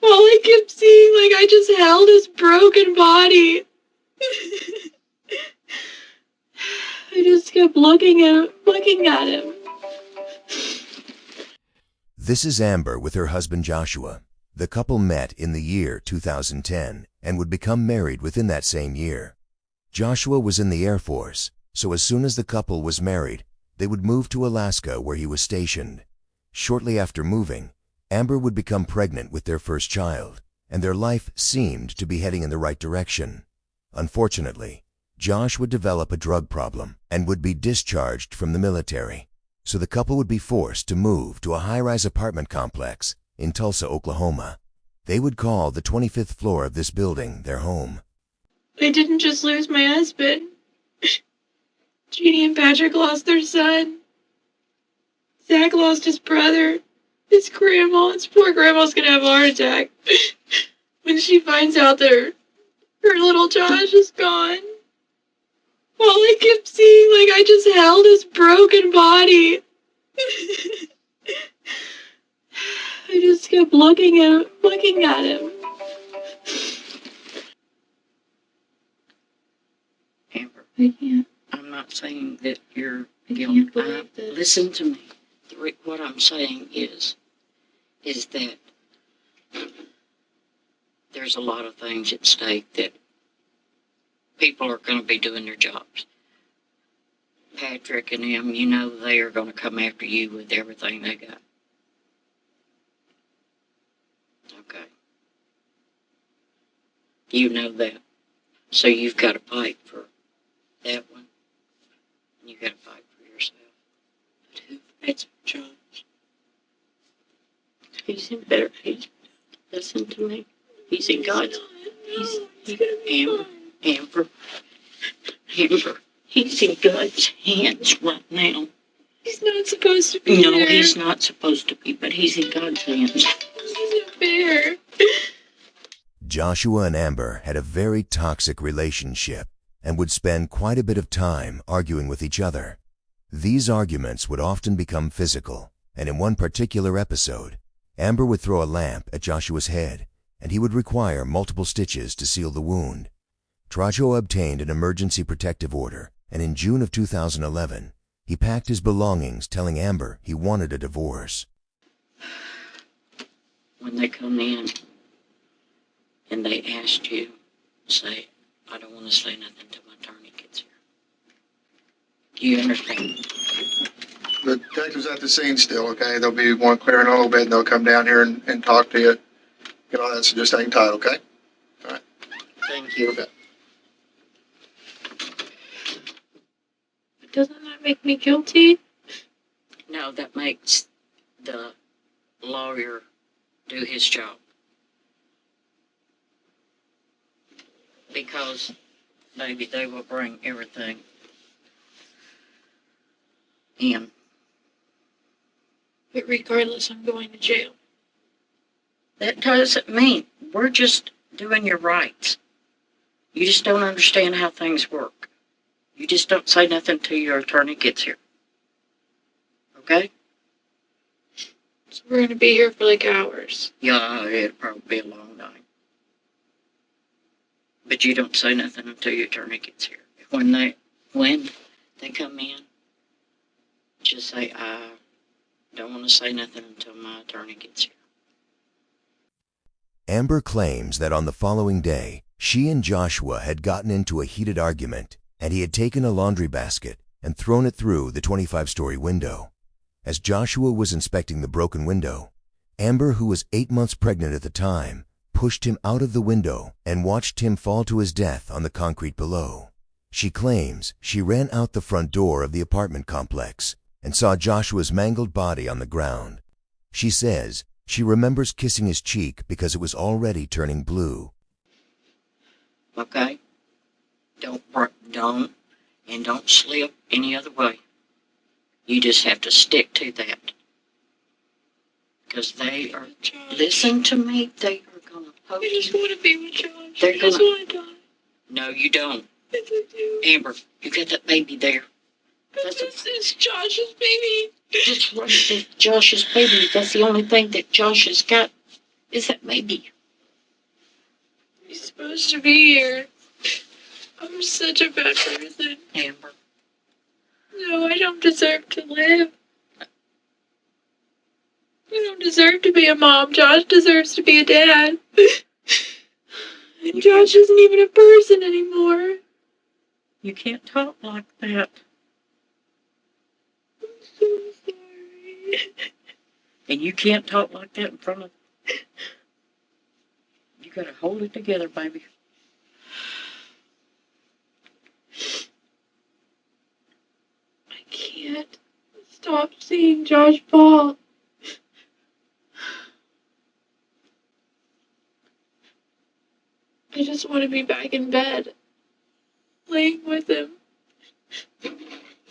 All I kept seeing, like, I just held his broken body. I just kept looking at him. This is Amber with her husband Joshua. The couple met in the year 2010 and would become married within that same year. Joshua was in the Air Force, so as soon as the couple was married, they would move to Alaska where he was stationed. Shortly after moving, Amber would become pregnant with their first child, and their life seemed to be heading in the right direction. Unfortunately, Josh would develop a drug problem and would be discharged from the military, so the couple would be forced to move to a high-rise apartment complex in Tulsa, Oklahoma. They would call the 25th floor of this building their home. I didn't just lose my husband. Jeannie and Patrick lost their son. Zach lost his brother. His grandma. His poor grandma's gonna have a heart attack when she finds out that her little Josh is gone. All I kept seeing, like, I just held his broken body. I just kept looking at him. Amber, I can't. I'm not saying that you're I guilty. can't believe this. Listen to me. What I'm saying is that there's a lot of things at stake that people are going to be doing their jobs. Patrick and them, you know they are going to come after you with everything they got. Okay. You know that. So you've got to fight for that one. And you've got to fight for yourself. But who fights for Josh? He's in better. Listen to me. He's in God's. Amber. He's in God's hands right now. He's not supposed to be No, there. he's not supposed to be, but he's in God's hands. This isn't fair. Joshua and Amber had a very toxic relationship and would spend quite a bit of time arguing with each other. These arguments would often become physical, and in one particular episode, Amber would throw a lamp at Joshua's head, and he would require multiple stitches to seal the wound. Joshua obtained an emergency protective order, and in June of 2011, he packed his belongings, telling Amber he wanted a divorce. When they come in and they asked you, say, I don't want to say nothing until my attorney gets here. Do you understand? The detective's at the scene still, okay? They'll be one clearing a little bit, and they'll come down here and talk to you. Get all that, so just hang tight, okay? All right. Thank you. Okay. Doesn't that make me guilty? No, that makes the lawyer do his job. Because, baby, they will bring everything in. But regardless, I'm going to jail. That doesn't mean we're just doing your rights. You just don't understand how things work. You just don't say nothing till your attorney gets here. Okay? So we're going to be here for like hours. Yeah, it'll probably be a long night. But you don't say nothing until your attorney gets here. When they come in, just say, I don't want to say nothing until my attorney gets here. Amber claims that on the following day, she and Joshua had gotten into a heated argument, and he had taken a laundry basket and thrown it through the 25-story window. As Joshua was inspecting the broken window, Amber, who was 8 months pregnant at the time, pushed him out of the window and watched him fall to his death on the concrete below. She claims she ran out the front door of the apartment complex and saw Joshua's mangled body on the ground. She says she remembers kissing his cheek because it was already turning blue. Okay? Don't slip any other way. You just have to stick to that. Because they are, listen to me, they are going to poke I just you. want to be with Josh. They're I just gonna- want to die. No, you don't. Yes, I do. Amber, you got that baby there. But this is Josh's baby. Just run to Josh's baby. That's the only thing that Josh has got is that maybe He's supposed to be here. I'm such a bad person. Amber? No, I don't deserve to live. I don't deserve to be a mom. Josh deserves to be a dad. And Josh isn't even a person anymore. You can't talk like that. I'm so sorry. And you can't talk like that in front of... You gotta hold it together, baby. I can't stop seeing Josh fall. I just want to be back in bed, laying with him.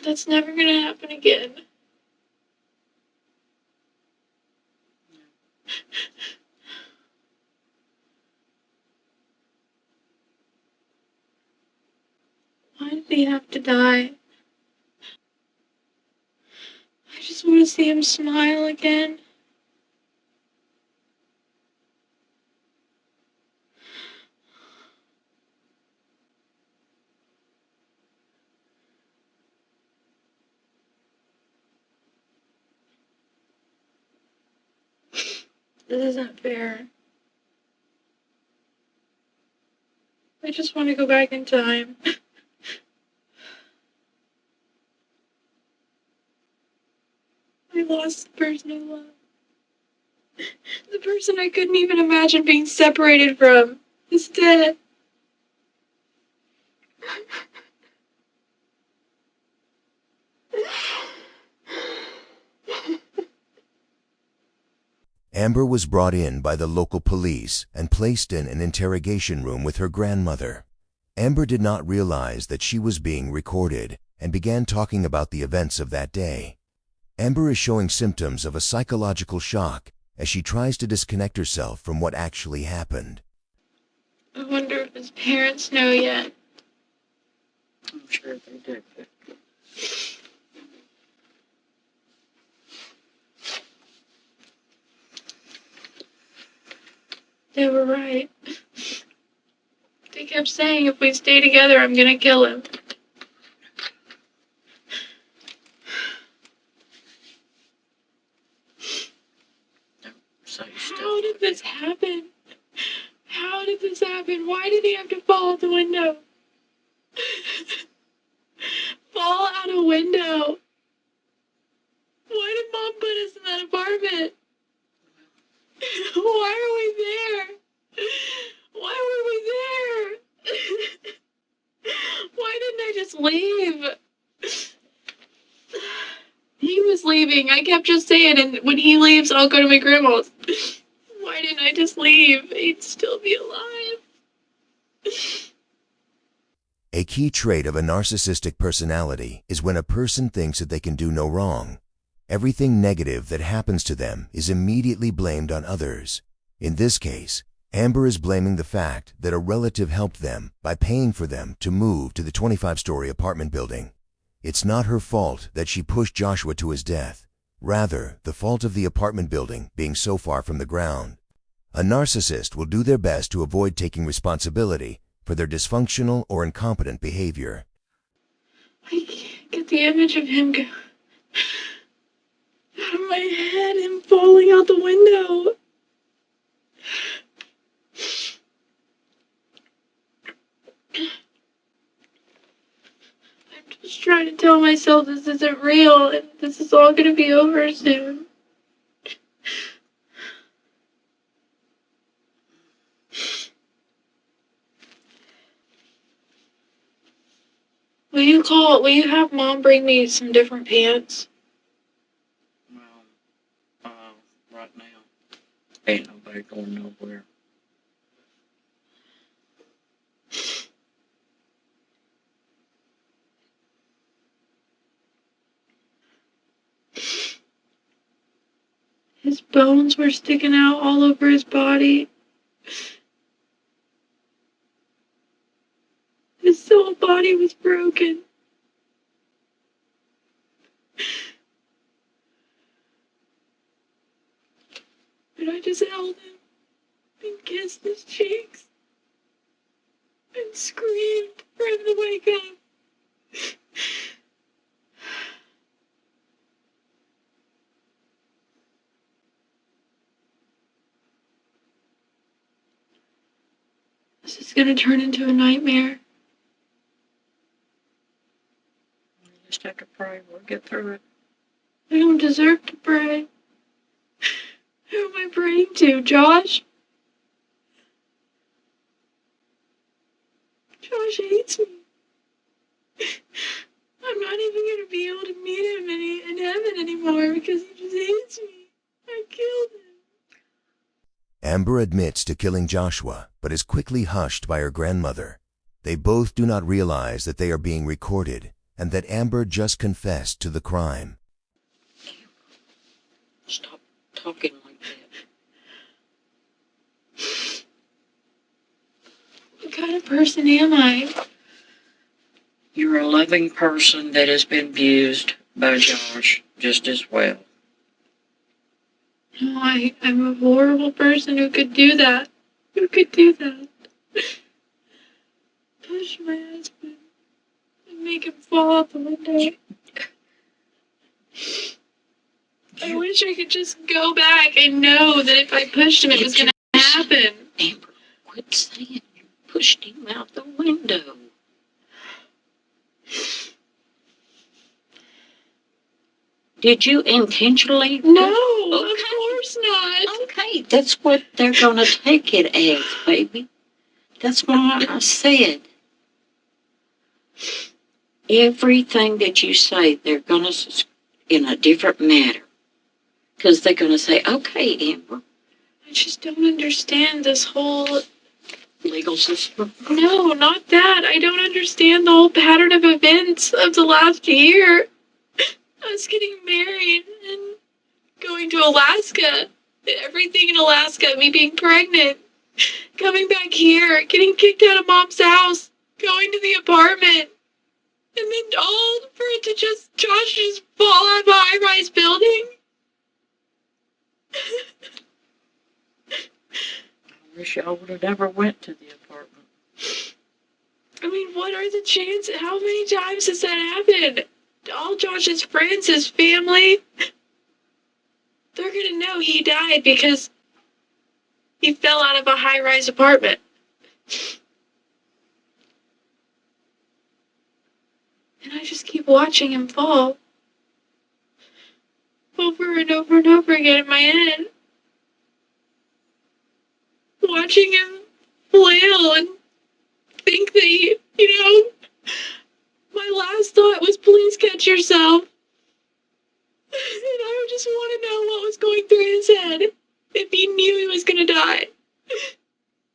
That's never gonna happen again. Why did he have to die? I just want to see him smile again. This isn't fair. I just want to go back in time. I lost the person I love. The person I couldn't even imagine being separated from is dead. Amber was brought in by the local police and placed in an interrogation room with her grandmother. Amber did not realize that she was being recorded and began talking about the events of that day. Amber is showing symptoms of a psychological shock as she tries to disconnect herself from what actually happened. I wonder if his parents know yet. I'm sure they do. They were right. They kept saying if we stay together, I'm gonna kill him. So How did this happen? How did this happen? Why did he have to fall out the window? Fall out a window? Why did Mom put us in that apartment? Why are we there? Why were we there? Why didn't I just leave? He was leaving. I kept just saying, and when he leaves, I'll go to my grandma's. Why didn't I just leave? He'd still be alive. A key trait of a narcissistic personality is when a person thinks that they can do no wrong. Everything negative that happens to them is immediately blamed on others. In this case, Amber is blaming the fact that a relative helped them by paying for them to move to the 25-story apartment building. It's not her fault that she pushed Joshua to his death, rather the fault of the apartment building being so far from the ground. A narcissist will do their best to avoid taking responsibility for their dysfunctional or incompetent behavior. I can't get the image of him go out of my head, him falling out the window. I'm just trying to tell myself this isn't real and this is all gonna be over soon. Will you have Mom bring me some different pants? Well, right now, ain't nobody going nowhere. His bones were sticking out all over his body. His whole body was broken. But I just held him. kissed his cheeks and screamed for him to wake up. This is gonna turn into a nightmare. You just have to pray. We'll get through it. I don't deserve to pray. Who am I praying to, Josh? Josh hates me. I'm not even gonna be able to meet him in heaven anymore because he just hates me. I killed him. Amber admits to killing Joshua, but is quickly hushed by her grandmother. They both do not realize that they are being recorded and that Amber just confessed to the crime. Stop talking like that. What kind of person am I? You're a loving person that has been abused by Josh just as well. No, I'm a horrible person who could do that. Who could do that? Push my husband and make him fall out the window. I wish I could just go back and know that if I pushed him, it was going to happen. Amber, quit saying you pushed him out the window. Did you intentionally? No, Okay. of course not. Okay, that's what they're going to take it as, baby. That's why I said everything that you say, they're going to in a different manner. Because they're going to say, okay, Amber. I just don't understand this whole... Legal system. No, not that. I don't understand the whole pattern of events of the last year. Us getting married and going to Alaska. Everything in Alaska, me being pregnant. Coming back here, getting kicked out of Mom's house. Going to the apartment. And then all for it to Josh just fall out of a high-rise building. I wish y'all would have never went to the apartment. I mean, what are the chances? How many times has that happened? All Josh's friends, his family, they're gonna know he died because he fell out of a high-rise apartment. And I just keep watching him fall. Over and over and over again in my head. Watching him flail and think that my last thought was, please catch yourself. And I just want to know what was going through his head. If he knew he was going to die.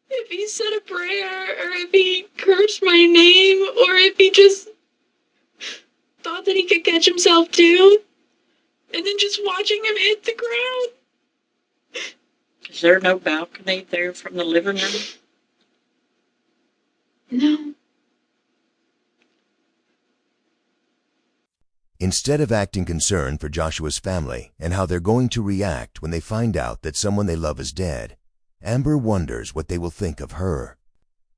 If he said a prayer, or if he cursed my name, or if he just thought that he could catch himself too. And then just watching him hit the ground. Is there no balcony there from the living room? No. Instead of acting concerned for Joshua's family and how they're going to react when they find out that someone they love is dead, Amber wonders what they will think of her.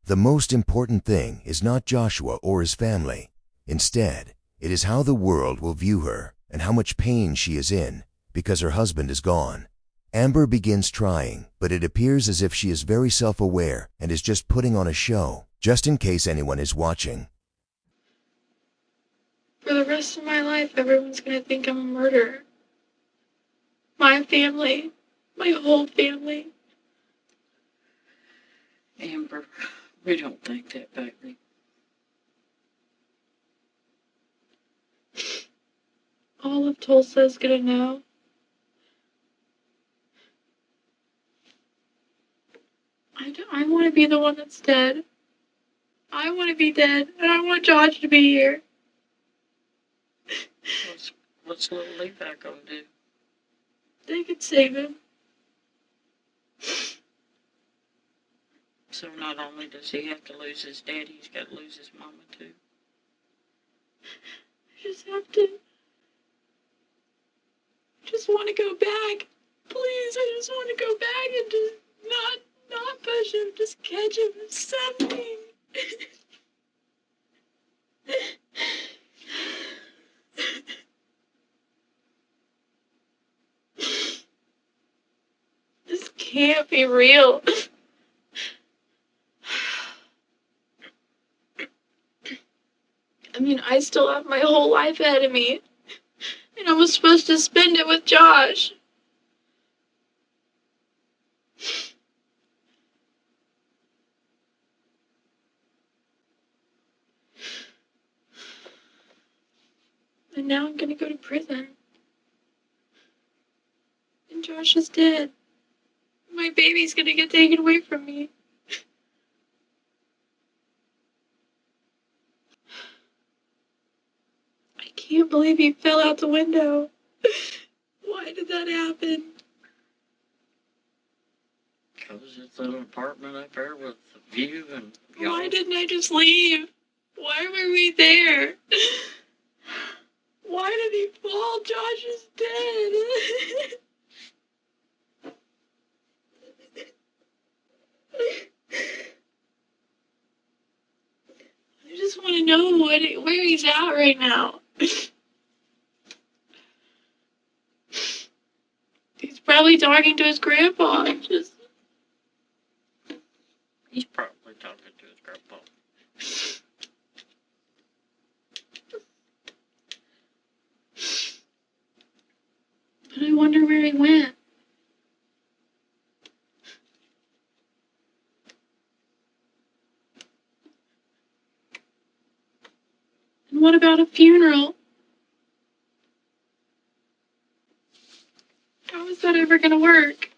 The most important thing is not Joshua or his family. Instead, it is how the world will view her and how much pain she is in because her husband is gone. Amber begins trying, but it appears as if she is very self-aware and is just putting on a show, just in case anyone is watching. For the rest of my life, everyone's gonna think I'm a murderer. My family. My whole family. Amber, we don't think that, baby. All of Tulsa is gonna know. I want to be the one that's dead. I want to be dead, and I want Josh to be here. What's little Levi gonna do? They could save him. So not only does he have to lose his dad, he's got to lose his mama too. I just want to go back. Please, I just want to go back and just not put him, just catch him, something. This can't be real. I mean, I still have my whole life ahead of me. And I was supposed to spend it with Josh. And now I'm gonna go to prison. And Josh is dead. My baby's gonna get taken away from me. I can't believe he fell out the window. Why did that happen? Because it's an apartment up there with a view and y'all. Why didn't I just leave? Why were we there? Why did he fall? Josh is dead. I just want to know where he's at right now. He's probably talking to his grandpa. He's probably talking to his grandpa. But I wonder where he went. And what about a funeral? How is that ever gonna work?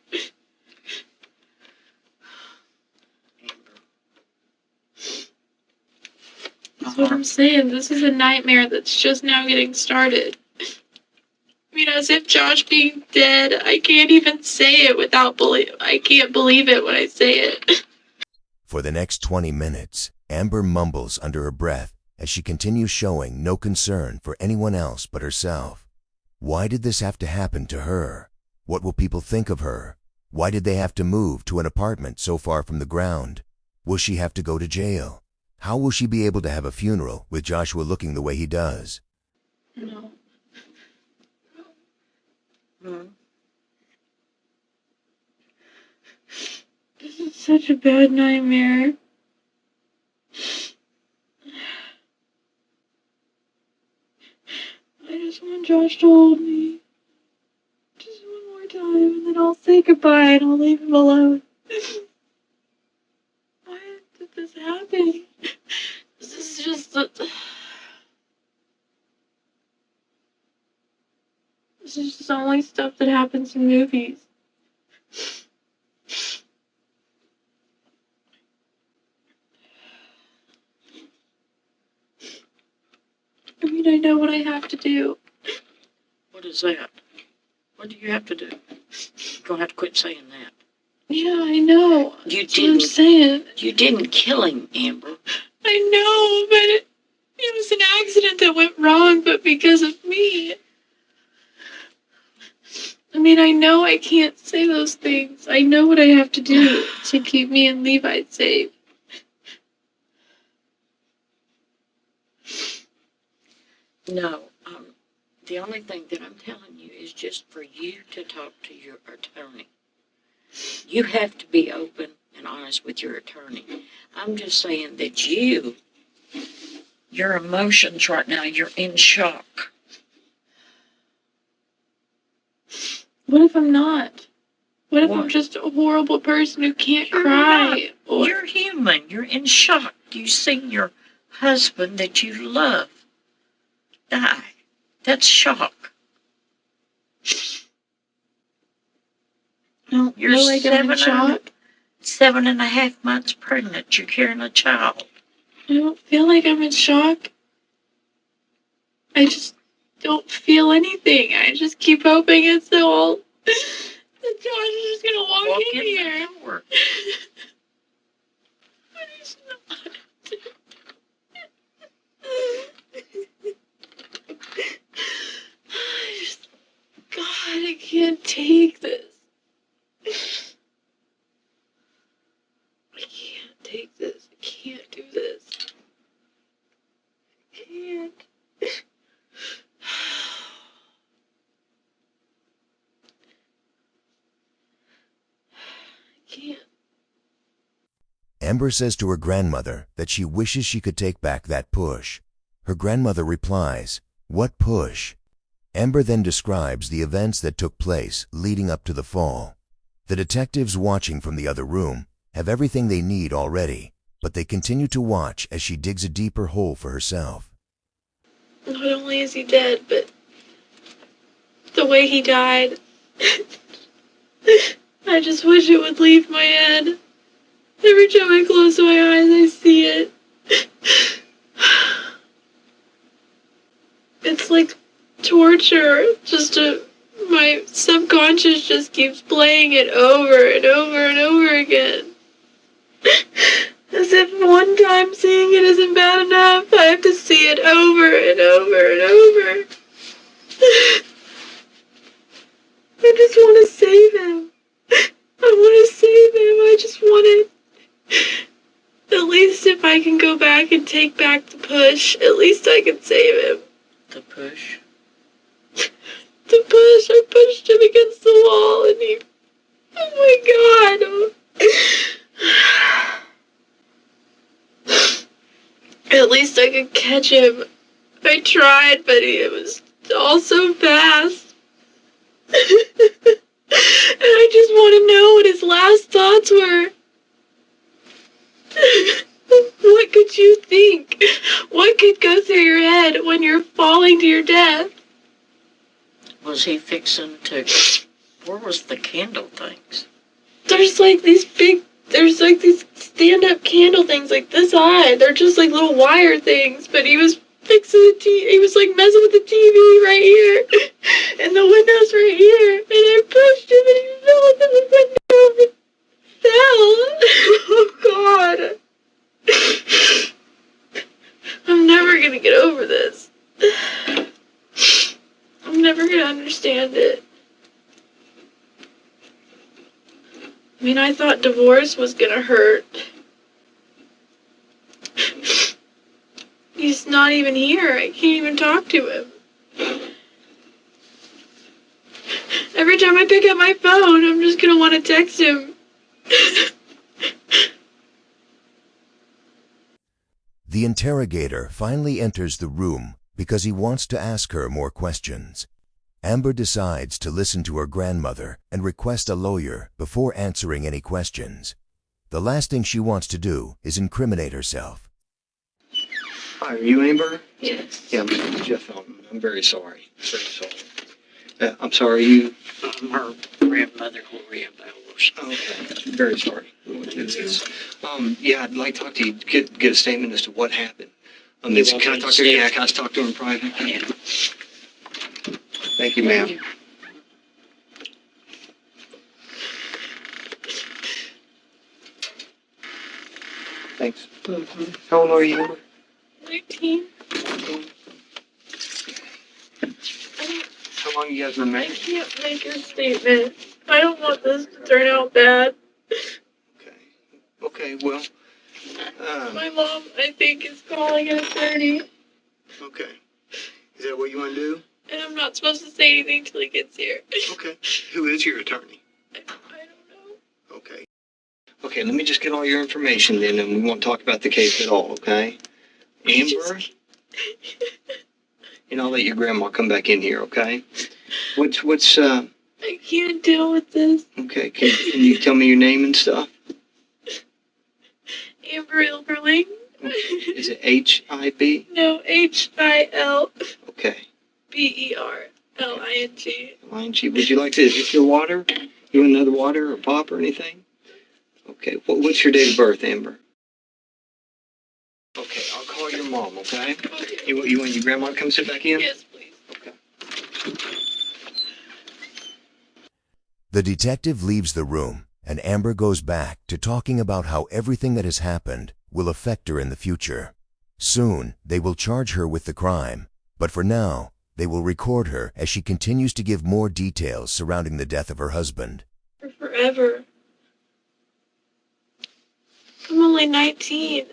That's what I'm saying. This is a nightmare that's just now getting started. I mean, as if Josh being dead, I can't even say it without I can't believe it when I say it. For the next 20 minutes, Amber mumbles under her breath as she continues showing no concern for anyone else but herself. Why did this have to happen to her? What will people think of her? Why did they have to move to an apartment so far from the ground? Will she have to go to jail? How will she be able to have a funeral with Joshua looking the way he does? No. This is such a bad nightmare. I just want Josh to hold me. Just one more time, and then I'll say goodbye and I'll leave him alone. Why did this happen? This is just... This is just only stuff that happens in movies. I mean, I know what I have to do. What is that? What do you have to do? You're going to have to quit saying that. Yeah, I know. That's what I'm saying. You didn't kill him, Amber. I know, but it was an accident that went wrong, but because of me. I mean, I know I can't say those things. I know what I have to do to keep me and Levi safe. No, the only thing that I'm telling you is just for you to talk to your attorney. You have to be open and honest with your attorney. I'm just saying that your emotions right now, you're in shock. What if I'm not? What if I'm just a horrible person who can't cry? You're human. You're in shock. You see your husband that you love die. That's shock. I don't feel like I'm in shock. 7.5 months pregnant. You're carrying a child. I don't feel like I'm in shock. I just don't feel anything. I just keep hoping it's the whole... The Josh is just gonna walk in here. The door. But he's not. God, I can't take this. take this. I can't do this. I can't. I can't. Amber says to her grandmother that she wishes she could take back that push. Her grandmother replies, "What push?" Amber then describes the events that took place leading up to the fall. The detectives watching from the other room have everything they need already, but they continue to watch as she digs a deeper hole for herself. Not only is he dead, but the way he died. I just wish it would leave my head. Every time I close my eyes, I see it. It's like torture. My subconscious just keeps playing it over and over and over again. As if one time seeing it isn't bad enough, I have to see it over and over and over. I just want to save him. I want to save him. I just want it. At least if I can go back and take back the push, at least I can save him. The push? The push. I pushed him against the wall and he... Oh my God. At least I could catch him. I tried, but it was all so fast. And I just want to know what his last thoughts were. What could you think? What could go through your head when you're falling to your death? Was he fixing to... Where was the candle things? There's like these stand-up candle things like this high. They're just like little wire things, but he was fixing the TV. He was like messing with the TV right here. And the window's right here. And I pushed him and he fell into the window and fell. Oh God. I'm never gonna get over this. I'm never gonna understand it. I mean, I thought divorce was gonna hurt. He's not even here. I can't even talk to him. Every time I pick up my phone, I'm just gonna want to text him. The interrogator finally enters the room because he wants to ask her more questions. Amber decides to listen to her grandmother and request a lawyer before answering any questions. The last thing she wants to do is incriminate herself. Hi, are you Amber? Yes. Yeah, my name's Jeff Felton. I'm very sorry. Very sorry. I'm sorry, you... Her grandmother, Gloria Bowers. Okay, very sorry. Yeah, I'd like to talk to you, get a statement as to what happened. Can I talk to her? Yeah, can I talk to her in private? Yeah. Thank you, ma'am. Thanks. Mm-hmm. How old are you, Amber? 19. How long you guys been I married? can't make a statement. I don't want this to turn out bad. Okay, well, My mom, I think, is calling an attorney, okay. Is that what you want to do? and I'm not supposed to say anything till he gets here. Okay. Who is your attorney? I don't know. Okay. Okay, let me just get all your information then, and we won't talk about the case at all, okay? Amber? And I'll let your grandma come back in here, okay? I can't deal with this. Okay, can you tell me your name and stuff? Amber Ilberling. Is it H-I-B? No, Hilberling. Okay. Ling. Would you like to get your water? You want another water or pop or anything? Okay, what's your date of birth, Amber? Okay, I'll call your mom, okay? Okay. You want your grandma to come sit back in? Yes, please. Okay. The detective leaves the room, and Amber goes back to talking about how everything that has happened will affect her in the future. Soon, they will charge her with the crime, but for now, they will record her as she continues to give more details surrounding the death of her husband. For forever. I'm a only 19.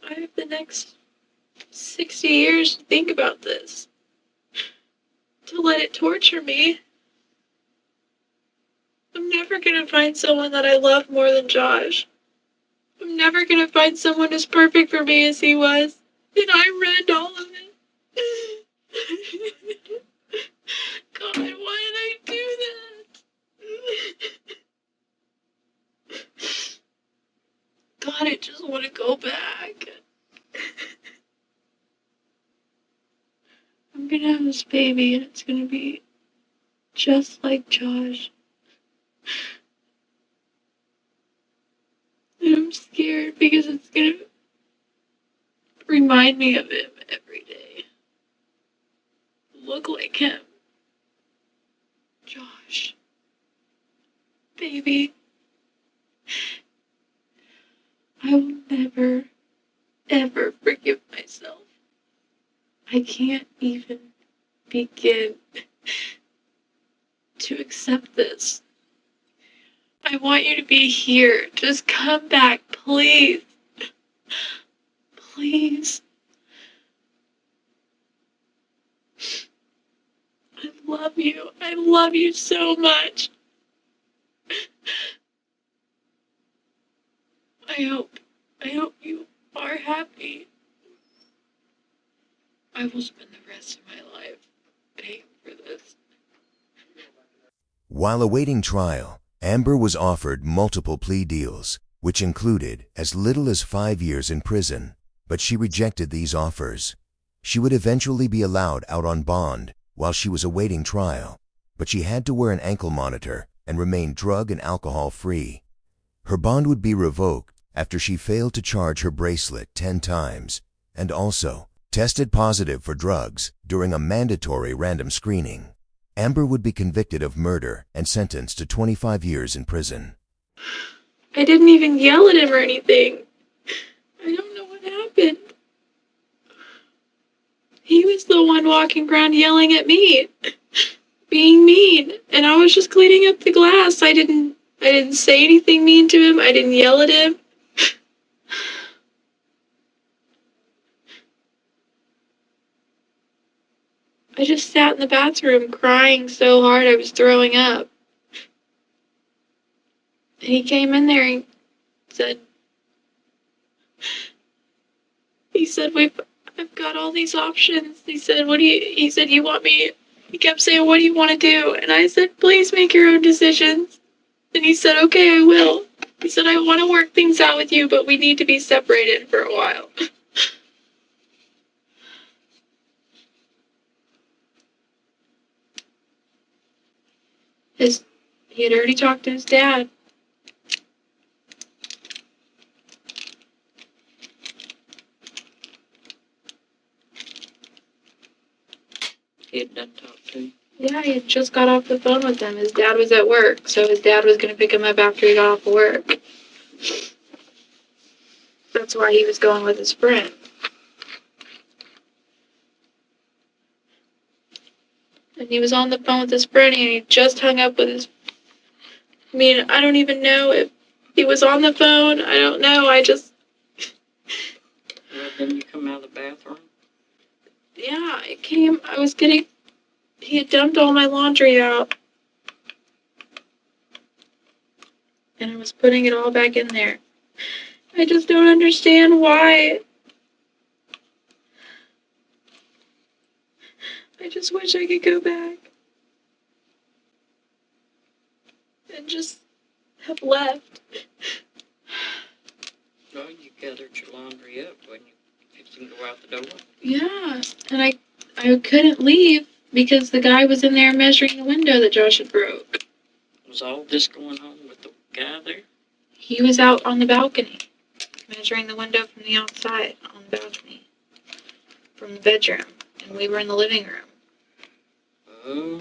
I have the next 60 years to think about this. To let it torture me. I'm never gonna find someone that I love more than Josh. I'm never gonna find someone as perfect for me as he was. And I read all of it. God, why did I do that? God, I just want to go back. I'm gonna have this baby and it's gonna be just like Josh. And I'm scared because it's gonna remind me of him every day. Look like him. Josh. Baby. I will never, ever forgive myself. I can't even begin to accept this. I want you to be here. Just come back, please. Please. I love you. I love you so much. I hope you are happy. I will spend the rest of my life paying for this. While awaiting trial, Amber was offered multiple plea deals, which included as little as 5 years in prison, but she rejected these offers. She would eventually be allowed out on bond while she was awaiting trial, but she had to wear an ankle monitor and remain drug and alcohol free. Her bond would be revoked after she failed to charge her bracelet 10 times and also tested positive for drugs during a mandatory random screening. Amber would be convicted of murder and sentenced to 25 years in prison. I didn't even yell at him or anything. I don't know what happened. He was the one walking around yelling at me, being mean, and I was just cleaning up the glass. I didn't say anything mean to him. I didn't yell at him. I just sat in the bathroom crying so hard I was throwing up. And he came in there and said, I've got all these options. He said, he kept saying, what do you want to do? And I said, please make your own decisions. And he said, okay, I will. He said, I want to work things out with you, but we need to be separated for a while. He had already talked to his dad. He had done talk to him. Yeah, he had just got off the phone with him. His dad was at work, so his dad was going to pick him up after he got off of work. That's why he was going with his friend. And he was on the phone with his friend, and he just hung up with his... I don't even know if he was on the phone. I don't know. Well, then you come out of the bathroom? Yeah, he had dumped all my laundry out. And I was putting it all back in there. I just don't understand why. I just wish I could go back. And just have left. Well, you gathered your laundry up when you fixing to go out the door. Yeah, and I couldn't leave because the guy was in there measuring the window that Josh had broke. Was all this going on with the guy there? He was out on the balcony, measuring the window from the outside on the balcony, from the bedroom, and we were in the living room. Oh.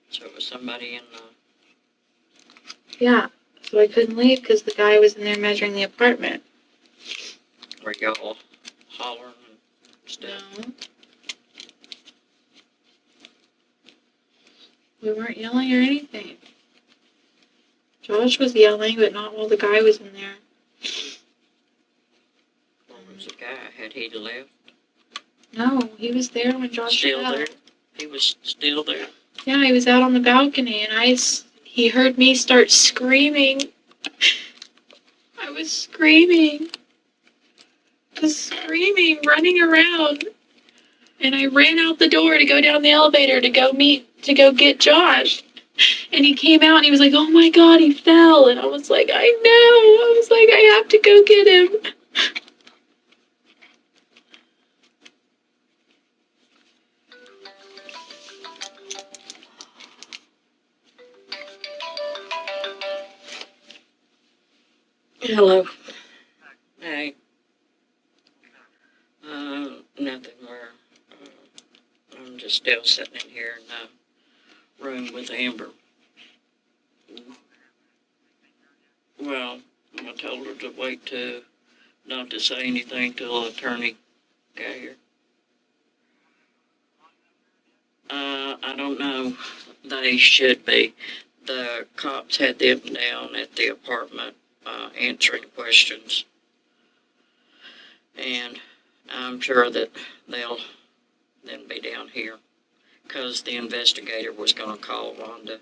So it was somebody in the... Yeah, so I couldn't leave because the guy was in there measuring the apartment. Were y'all hollering and stuff? No. We weren't yelling or anything. Josh was yelling, but not while the guy was in there. Where was the guy? Had he left? No, he was there when Josh Still fell. there? He was still there? Yeah, he was out on the balcony, and he heard me start screaming. I was screaming. Running around. And I ran out the door to go down the elevator to go get Josh. And he came out and he was like, oh my God, he fell. And I was like, I know. I was like, I have to go get him. Hello. Hey. Nothing. I'm just still sitting in here in the room with Amber. Well, I told her to wait not to say anything till the attorney got here. I don't know. They should be. The cops had them down at the apartment answering questions. And I'm sure that they'll then be down here because the investigator was going to call Rhonda.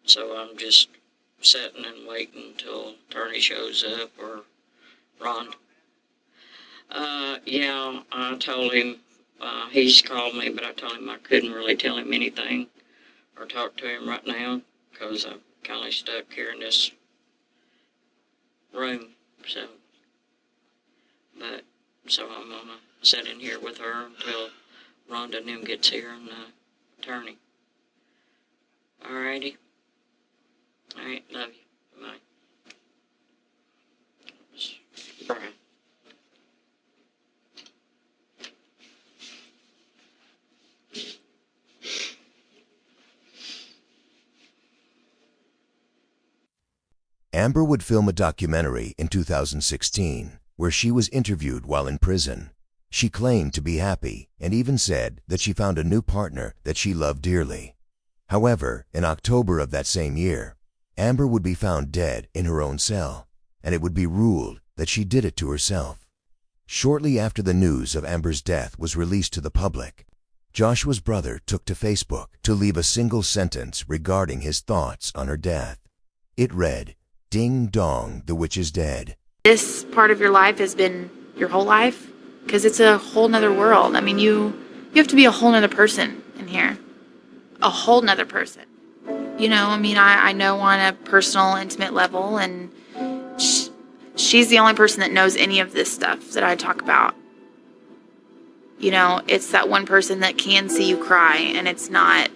So I'm just sitting and waiting until attorney shows up or Rhonda. Yeah, I told him, he's called me, but I told him I couldn't really tell him anything or talk to him right now because I'm kind of stuck here in this room. So I'm going to sit in here with her until Rhonda and them gets here and the attorney. Alrighty. Alright, love you. Bye. Brian. Amber would film a documentary in 2016 where she was interviewed while in prison. She claimed to be happy and even said that she found a new partner that she loved dearly. However, in October of that same year, Amber would be found dead in her own cell, and it would be ruled that she did it to herself. Shortly after the news of Amber's death was released to the public, Joshua's brother took to Facebook to leave a single sentence regarding his thoughts on her death. It read, "Ding dong, the witch is dead." This part of your life has been your whole life, because it's a whole nother world. I mean, you have to be a whole nother person in here. A whole nother person. You know, I mean, I know on a personal, intimate level, and she's the only person that knows any of this stuff that I talk about. You know, it's that one person that can see you cry, and it's not,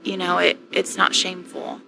you know, it's not shameful.